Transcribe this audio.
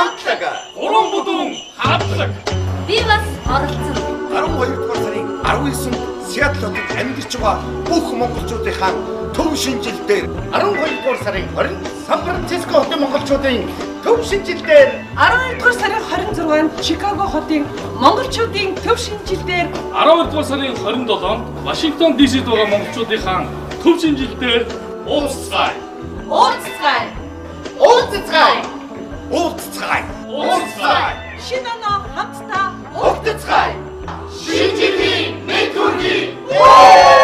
хамтлаг. Гурван бүдүүн хамтлаг. Би бас оролцсон. 12 дугаар сарын 19-нд Сиэтл хотод амьдарч байгаа бүх монголчуудынхаа төв шинжилдээр 12 дугаар сарын 20-нд Сан Франциско хотын монголчуудын төв шинжилдээр 12 дугаар сарын 26-нд Чикаго хотын монголчуудын төв шинжилдээр 12 дугаар сарын 27-нд Вашингтон ДС-д байгаа монголчуудынхаа төв шинжилдээр уулзцай. Уулзцай. уулзцай. уулзцай. Уулзцай. шинэ оноо хамтдаа уулзцай. Шинжилгээ мэд хүргэе.